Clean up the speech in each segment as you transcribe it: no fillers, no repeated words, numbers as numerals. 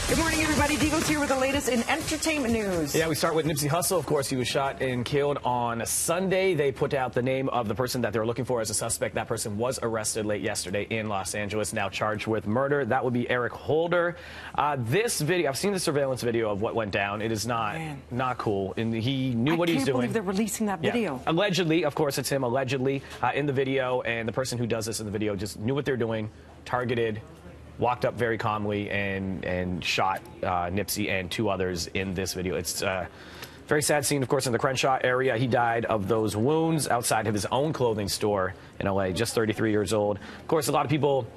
Good morning, everybody. Deagle's here with the latest in entertainment news. Yeah, we start with Nipsey Hussle. Of course, he was shot and killed on Sunday. They put out the name of the person that they were looking for as a suspect. That person was arrested late yesterday in Los Angeles, now charged with murder. That would be Eric Holder. This video, I've seen the surveillance video of what went down. It is not cool. And he knew what he's doing. I can't believe they're releasing that video. Yeah. Allegedly, of course, it's him, allegedly, in the video. And the person who does this in the video just knew what they're doing, targeted, walked up very calmly and shot Nipsey and two others in this video. It's a very sad scene, of course, in the Crenshaw area. He died of those wounds outside of his own clothing store in L.A., just 33 years old. Of course, a lot of people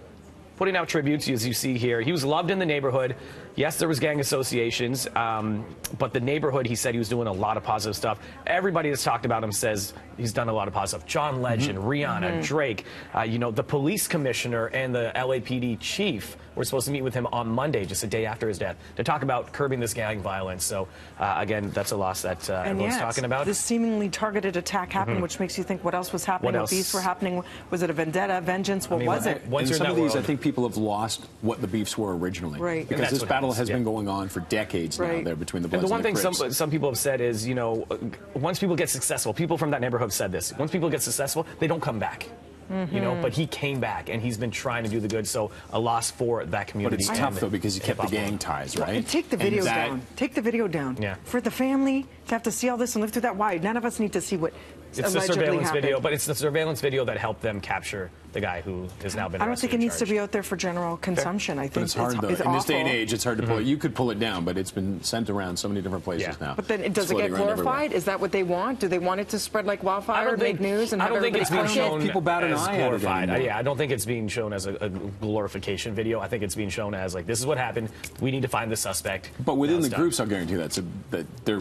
putting out tributes, as you see here. He was loved in the neighborhood. Yes, there was gang associations, but the neighborhood, he said he was doing a lot of positive stuff. Everybody that's talked about him says he's done a lot of positive stuff. John Legend, Rihanna, Drake, you know, the police commissioner and the LAPD chief were supposed to meet with him on Monday, just a day after his death, to talk about curbing this gang violence. So, again, that's a loss that everyone's talking about. This seemingly targeted attack happened, which makes you think what else was happening, what beefs were happening. Was it a vendetta, vengeance? What was it? And some of these, I think people have lost what the beefs were originally. Right. Because this battle has been going on for decades now there between the Bloods and the one and the thing Crips. some people have said is, you know, once people get successful, people from that neighborhood have said this, once people get successful, they don't come back. You know, but he came back, and he's been trying to do the good, so a loss for that community. But it's tough, though, because he kept the gang ties, right? And take the video down. Take the video down. Yeah. For the family to have to see all this and live through that, why? None of us need to see what it's the surveillance video, but it's the surveillance video that helped them capture the guy who has now been arrested. I don't think it needs to be out there for general consumption. I think but it's hard, though. In this day and age, it's hard to pull it. You could pull it down, but it's been sent around so many different places now. But then, does it get glorified? Is that what they want? Do they want it to spread like wildfire, make news, and I don't think it's being shown people bat an eye at it anymore. Yeah, I don't think it's being shown as a glorification video. I think it's being shown as, like, this is what happened. We need to find the suspect. But within the groups, I'll guarantee that. So that they're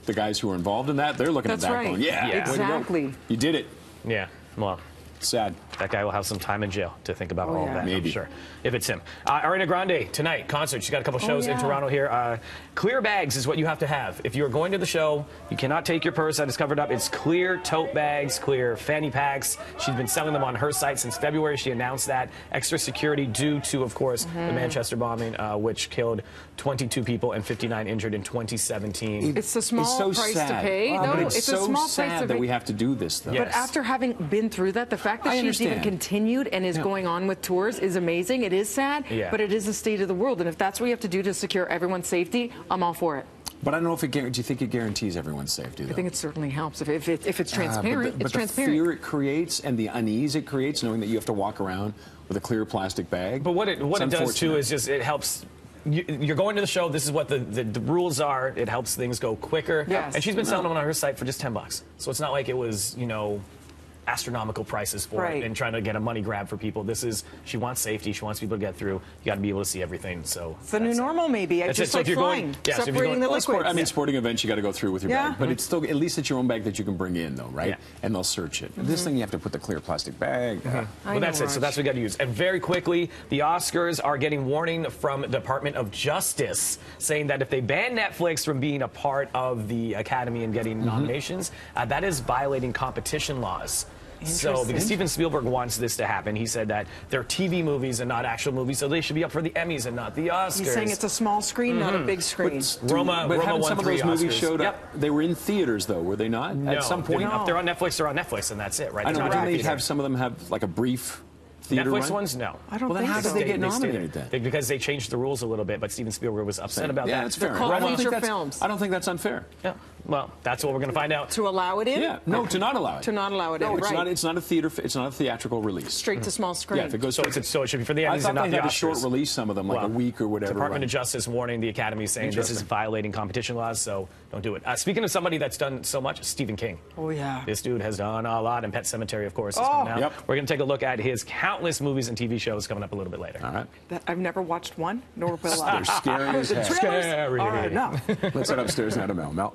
the guys who are involved in that. They're looking at that going, yeah, exactly. You did it. Yeah. Well, sad. That guy will have some time in jail to think about all of that. Maybe. I'm sure. If it's him. Ariana Grande tonight, concert. She's got a couple shows in Toronto here. Clear bags is what you have to have. If you're going to the show, you cannot take your purse that is covered up. It's clear tote bags, clear fanny packs. She's been selling them on her site since February. She announced that. Extra security due to, of course, the Manchester bombing, which killed 22 people and 59 injured in 2017. It's a small price to pay, though. It's so sad that we have to do this, though. But after having been through that, the fact that she's even continued and is going on with tours is amazing. It is sad, but it is the state of the world. And if that's what you have to do to secure everyone's safety, I'm all for it. But I don't know if it do you think it guarantees everyone's safety, though? I think it certainly helps. If it's transparent, but it's transparent. The fear it creates and the unease it creates, knowing that you have to walk around with a clear plastic bag. But what it does, too, is just it helps. You're going to the show. This is what the rules are. It helps things go quicker. Yes. And she's been selling them on her site for just $10. So it's not like it was, you know, astronomical prices for it and trying to get a money grab for people. This is, she wants safety. She wants people to get through. You got to be able to see everything. So it's the new normal, maybe. It's just like flying, separating the liquids. I mean, sporting events, you got to go through with your bag, but it's still, at least it's your own bag that you can bring in, though, right? And they'll search it. This thing, you have to put the clear plastic bag. Well, that's it. So that's what we got to use. And very quickly, the Oscars are getting warning from the Department of Justice, saying that if they ban Netflix from being a part of the Academy and getting nominations, that is violating competition laws. So, because Steven Spielberg wants this to happen, he said that they're TV movies and not actual movies, so they should be up for the Emmys and not the Oscars. He's saying it's a small screen, not a big screen. Roma won some of those movies showed up. They were in theaters, though, were they not? No, at some point, if they're on Netflix, they're on Netflix, and that's it, right? I know, but they have some of them have like a brief theater Netflix run? Ones, no. I don't think then how so. did they get nominated then? Because they changed the rules a little bit, but Steven Spielberg was upset about that. Yeah, that's fair. I don't think that's unfair. Yeah. Well, that's what we're going to find out. To allow it in? Yeah. No, to not allow it. To not allow it in. No, it's not a theater. It's not a theatrical release. Straight to small screen. Yeah, if it goes so it should be for the Emmys and not the Oscars. I thought they had a short release, some of them, like a week or whatever. Department of Justice warning the Academy, saying this is violating competition laws, so don't do it. Speaking of somebody that's done so much, Stephen King. Oh, yeah. This dude has done a lot, and Pet Sematary, of course, is coming out. Yep. We're going to take a look at his countless movies and TV shows coming up a little bit later. All right. I've never watched one, nor will I. They're scary as heck. Scary. All right, no. Let's head upstairs now to Mel. Mel.